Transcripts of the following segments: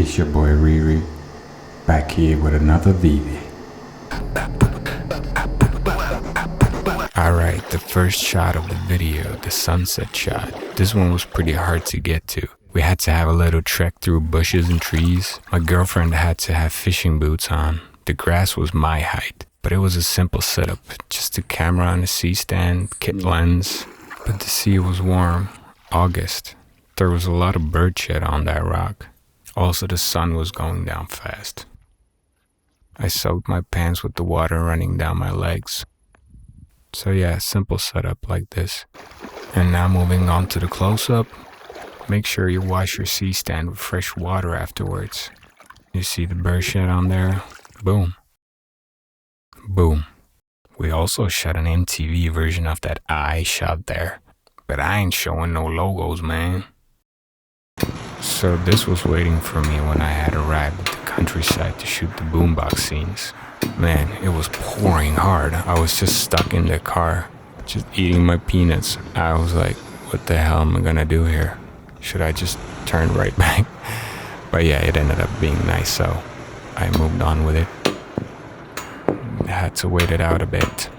It's your boy Riri, back here with another VV. Alright, the first shot of the video, the sunset shot. This one was pretty hard to get to. We had to have a little trek through bushes and trees. My girlfriend had to have fishing boots on. The grass was my height, but it was a simple setup. Just a camera on a C-stand, kit lens. But the sea was warm. August. There was a lot of bird shit on that rock. Also, the sun was going down fast. I soaked my pants with the water running down my legs. So yeah, simple setup like this. And now moving on to the close-up. Make sure you wash your C-stand with fresh water afterwards. You see the bird shit on there? Boom. Boom. We also shot an MTV version of that I shot there. But I ain't showing no logos, man. So this was waiting for me when I had arrived at the countryside to shoot the boombox scenes. Man, it was pouring hard. I was just stuck in the car, just eating my peanuts. I was like, what the hell am I gonna do here? Should I just turn right back? But yeah, it ended up being nice, so I moved on with it. I had to wait it out a bit.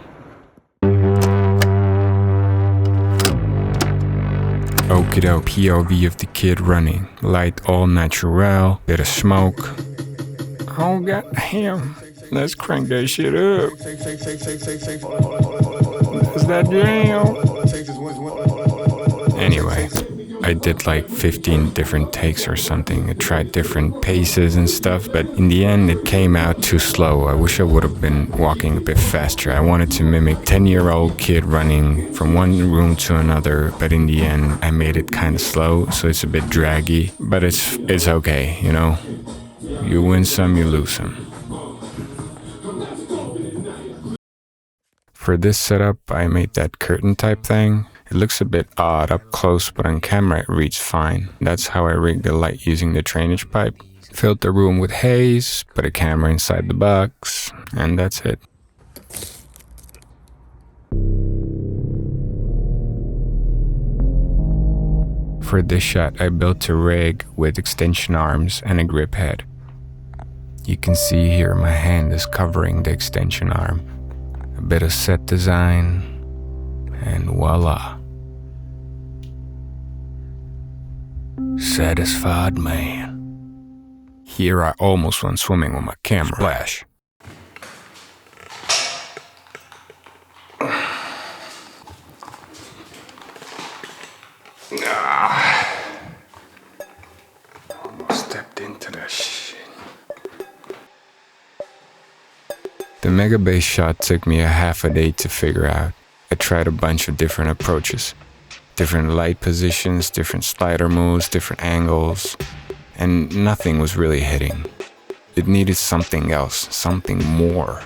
Okie doke, POV of the kid running. Light all natural, bit of smoke. Oh goddamn, let's crank that shit up. Is that jam? Anyway, I did like 15 different takes or something. I tried different paces and stuff, but in the end it came out too slow. I wish I would have been walking a bit faster. I wanted to mimic 10-year-old kid running from one room to another, but in the end I made it kind of slow, so it's a bit draggy, but it's okay, you know? You win some, you lose some. For this setup, I made that curtain type thing. It looks a bit odd up close, but on camera it reads fine. That's how I rigged the light using the drainage pipe. Filled the room with haze, put a camera inside the box, and that's it. For this shot, I built a rig with extension arms and a grip head. You can see here my hand is covering the extension arm. A bit of set design, and voila. Satisfied man. Here I almost went swimming with my camera. Splash. Almost stepped into that shit. The mega base shot took me a half a day to figure out. I tried a bunch of different approaches. Different light positions, different slider moves, different angles, and nothing was really hitting. It needed something else, something more.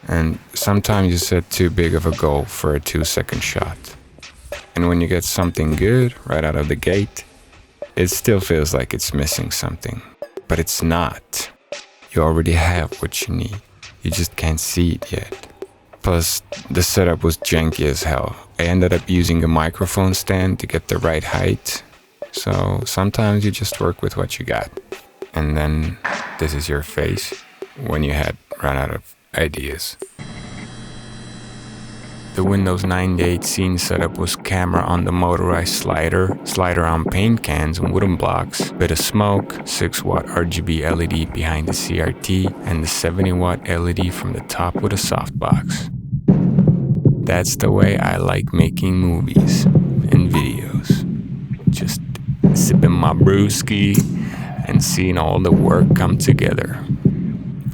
And sometimes you set too big of a goal for a 2-second shot. And when you get something good right out of the gate, it still feels like it's missing something. But it's not. You already have what you need. You just can't see it yet. Plus, the setup was janky as hell. I ended up using a microphone stand to get the right height. So sometimes you just work with what you got. And then this is your face when you had run out of ideas. The Windows 98 scene setup was camera on the motorized slider on paint cans and wooden blocks, bit of smoke, 6-watt RGB LED behind the CRT, and the 70-watt LED from the top with a softbox. That's the way I like making movies and videos. Just sipping my brewski and seeing all the work come together.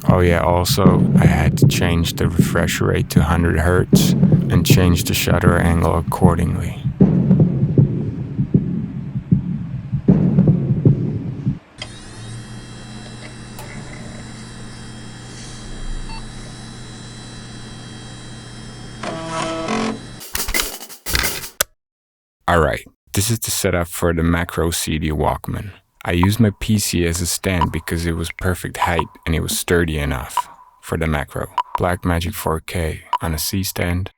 Oh yeah, also I had to change the refresh rate to 100 Hz and change the shutter angle accordingly. Alright, this is the setup for the macro CD Walkman. I used my PC as a stand because it was perfect height and it was sturdy enough for the macro. Blackmagic 4K on a C-stand.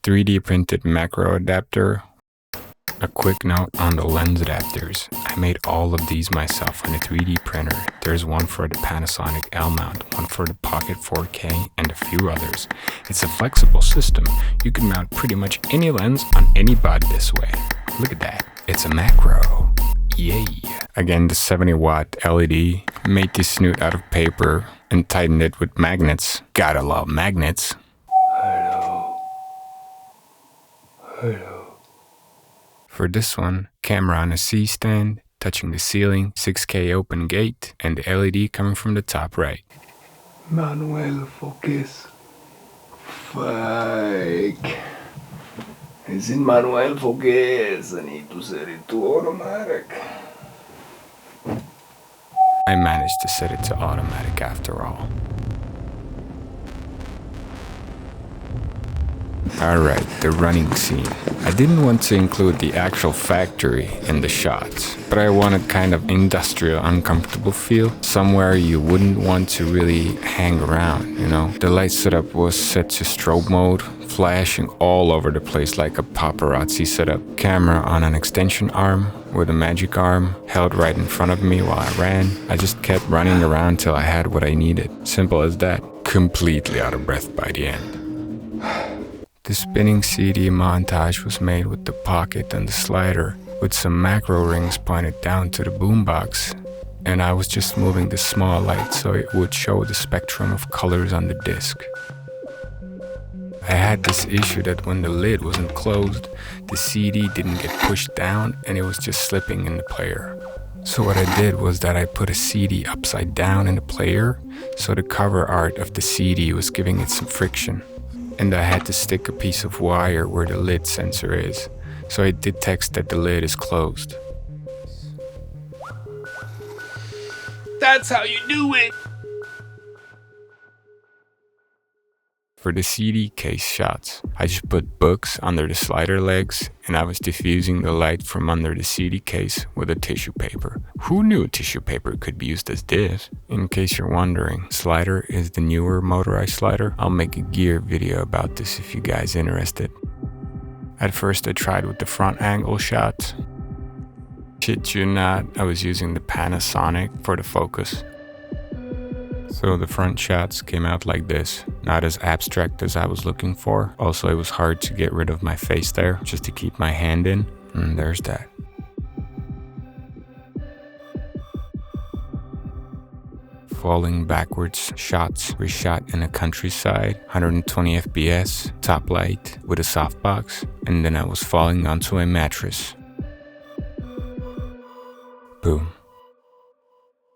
3D printed macro adapter. A quick note on the lens adapters. I made all of these myself on a 3D printer. There's one for the Panasonic L mount, one for the Pocket 4K, and a few others. It's a flexible system. You can mount pretty much any lens on any body this way. Look at that. It's a macro. Yay. Again, the 70-watt LED. Made this snoot out of paper and tightened it with magnets. Gotta love magnets. Hello. For this one, camera on a C-stand, touching the ceiling, 6K open gate, and the LED coming from the top right. Manuel, focus. Fuck. It's in Manuel, focus. I need to set it to automatic. I managed to set it to automatic after all. Alright, the running scene. I didn't want to include the actual factory in the shots, but I wanted kind of industrial, uncomfortable feel, somewhere you wouldn't want to really hang around, you know? The light setup was set to strobe mode, flashing all over the place like a paparazzi setup. Camera on an extension arm with a magic arm held right in front of me while I ran. I just kept running around till I had what I needed. Simple as that. Completely out of breath by the end. The spinning CD montage was made with the pocket and the slider, with some macro rings pointed down to the boombox, and I was just moving the small light so it would show the spectrum of colors on the disc. I had this issue that when the lid wasn't closed, the CD didn't get pushed down and it was just slipping in the player. So what I did was that I put a CD upside down in the player, so the cover art of the CD was giving it some friction. And I had to stick a piece of wire where the lid sensor is, so it detects that the lid is closed. That's how you do it! For the CD case shots, I just put books under the slider legs and I was diffusing the light from under the CD case with a tissue paper. Who knew tissue paper could be used as this? In case you're wondering, slider is the newer motorized slider. I'll make a gear video about this if you guys are interested. At first I tried with the front angle shots. Shit you not, I was using the Panasonic for the focus. So the front shots came out like this, not as abstract as I was looking for. Also, it was hard to get rid of my face there, just to keep my hand in. And there's that. Falling backwards shots were shot in a countryside, 120 FPS, top light with a softbox, and then I was falling onto a mattress. Boom.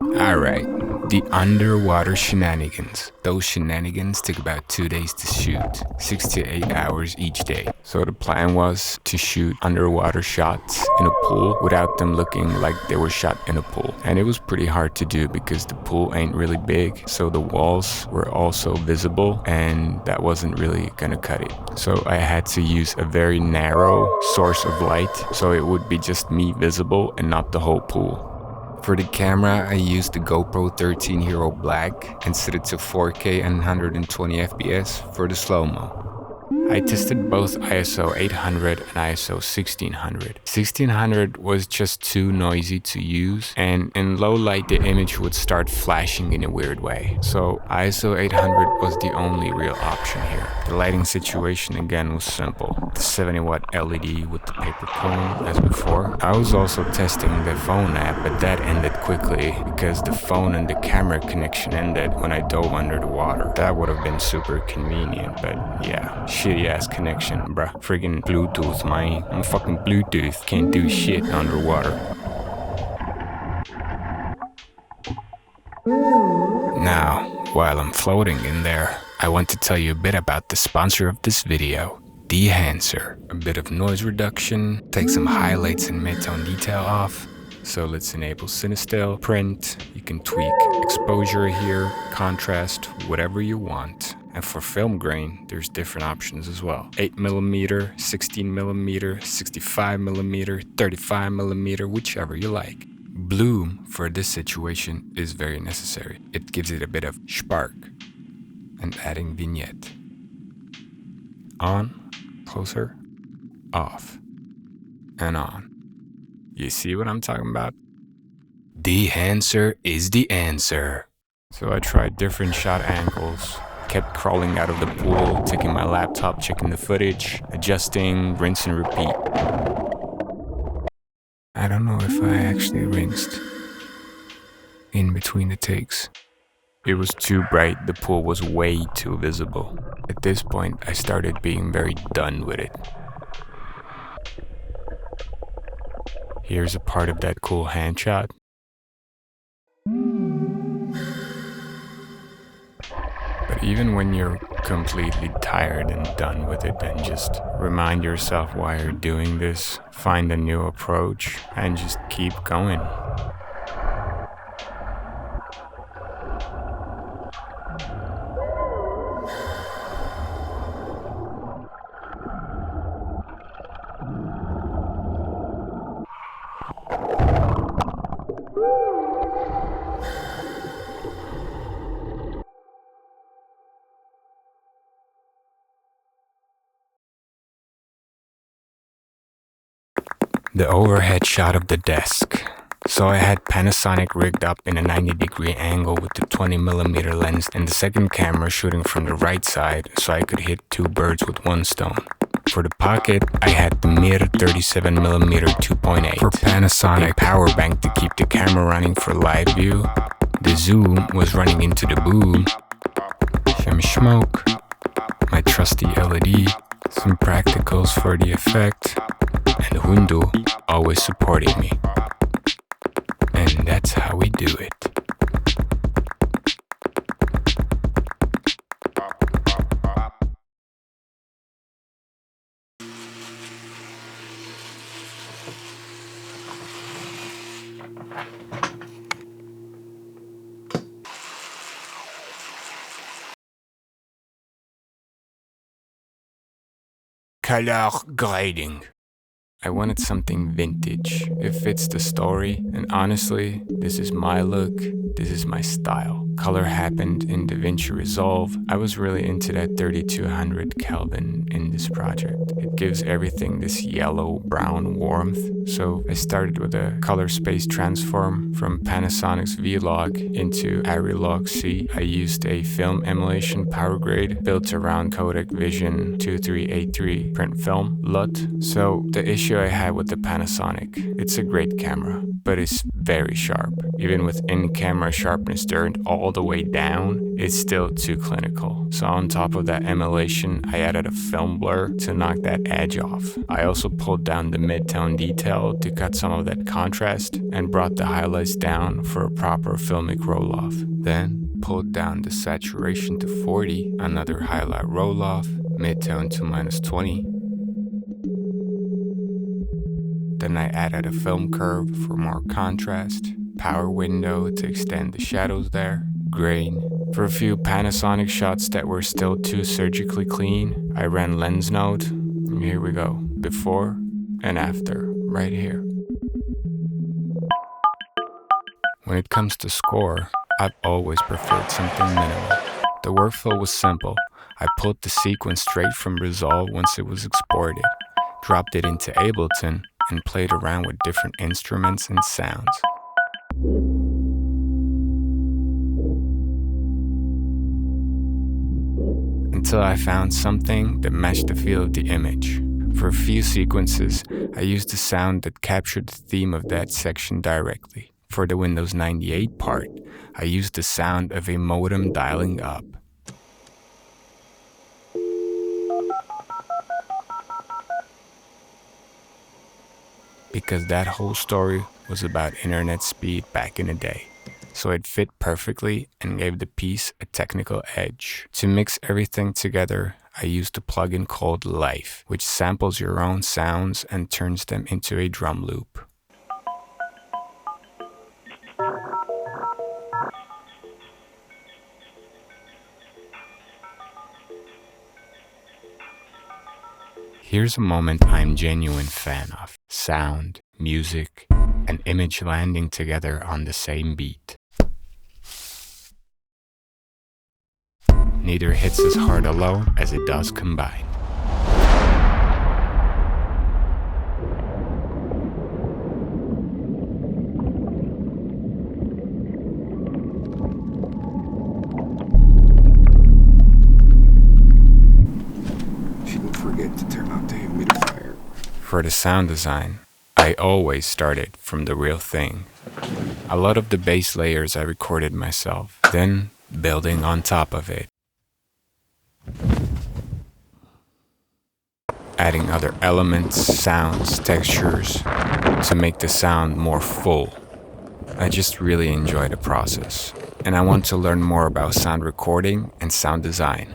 Alright. The underwater shenanigans. Those shenanigans took about 2 days to shoot, 6 to 8 hours each day. So the plan was to shoot underwater shots in a pool without them looking like they were shot in a pool. And it was pretty hard to do because the pool ain't really big, so the walls were also visible and that wasn't really gonna cut it. So I had to use a very narrow source of light so it would be just me visible and not the whole pool. For the camera, I used the GoPro 13 Hero Black and set it to 4K and 120 FPS for the slow-mo. I tested both ISO 800 and ISO 1600. 1600 was just too noisy to use, and in low light the image would start flashing in a weird way. So ISO 800 was the only real option here. The lighting situation again was simple. The 70-watt LED with the paper cone as before. I was also testing the phone app, but that ended quickly because the phone and the camera connection ended when I dove under the water. That would have been super convenient, but yeah, shitty ass connection, bruh. Friggin' Bluetooth, man. I'm fucking Bluetooth. Can't do shit underwater. Now, while I'm floating in there, I want to tell you a bit about the sponsor of this video, Dehancer. A bit of noise reduction, take some highlights and mid-tone detail off. So let's enable Cinestill, print, you can tweak exposure here, contrast, whatever you want. And for film grain, there's different options as well. 8mm, 16mm, 65mm, 35mm, whichever you like. Bloom for this situation is very necessary. It gives it a bit of spark. And adding vignette. On, closer, off. and on. You see what I'm talking about? Dehancer is the answer. So I tried different shot angles, kept crawling out of the pool, taking my laptop, checking the footage, adjusting, rinse and repeat. I don't know if I actually rinsed in between the takes. It was too bright, the pool was way too visible. At this point, I started being very done with it. Here's a part of that cool hand shot. But even when you're completely tired and done with it, then just remind yourself why you're doing this, find a new approach, and just keep going. The overhead shot of the desk. So I had Panasonic rigged up in a 90-degree angle with the 20mm lens and the second camera shooting from the right side so I could hit two birds with one stone. For the pocket, I had the Mir 37mm 2.8. For Panasonic, a power bank to keep the camera running for live view. The zoom was running into the boom. Some smoke. My trusty LED. Some practicals for the effect. And Hundu always supporting me. And that's how we do it. Color grading. I wanted something vintage. It fits the story, and honestly, this is my look, this is my style. Color happened in DaVinci Resolve. I was really into that 3200 Kelvin in this project. It gives everything this yellow-brown warmth. So I started with a color space transform from Panasonic's V-Log into Arilog C. I used a film emulation power grade built around Codec Vision 2383 print film LUT. So the issue I had with the Panasonic, it's a great camera, but it's very sharp. Even with in-camera sharpness turned all the way down, it's still too clinical. So on top of that emulation, I added a film blur to knock that edge off. I also pulled down the mid-tone detail to cut some of that contrast and brought the highlights down for a proper filmic roll-off. Then pulled down the saturation to 40, another highlight roll-off, mid-tone to -20. Then I added a film curve for more contrast, power window to extend the shadows there, grain. For a few Panasonic shots that were still too surgically clean, I ran lens node. Here we go, before and after, right here. When it comes to score, I've always preferred something minimal. The workflow was simple. I pulled the sequence straight from Resolve once it was exported, dropped it into Ableton, and played around with different instruments and sounds. Until I found something that matched the feel of the image. For a few sequences, I used a sound that captured the theme of that section directly. For the Windows 98 part, I used the sound of a modem dialing up. Because that whole story was about internet speed back in the day. So it fit perfectly and gave the piece a technical edge. To mix everything together, I used a plugin called Life, which samples your own sounds and turns them into a drum loop. Here's a moment I'm genuine fan of. Sound, music, and image landing together on the same beat. Neither hits as hard alone as it does combined. For the sound design, I always started from the real thing. A lot of the bass layers I recorded myself, then building on top of it. Adding other elements, sounds, textures to make the sound more full. I just really enjoy the process, and I want to learn more about sound recording and sound design.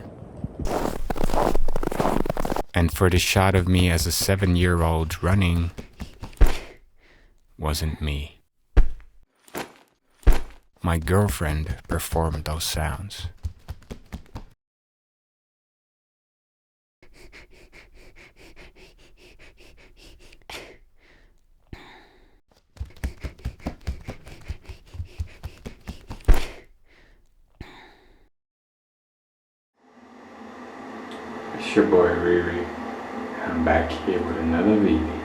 And for the shot of me as a 7-year-old running, wasn't me. My girlfriend performed those sounds. It's your boy Riri. I'm back here with another video.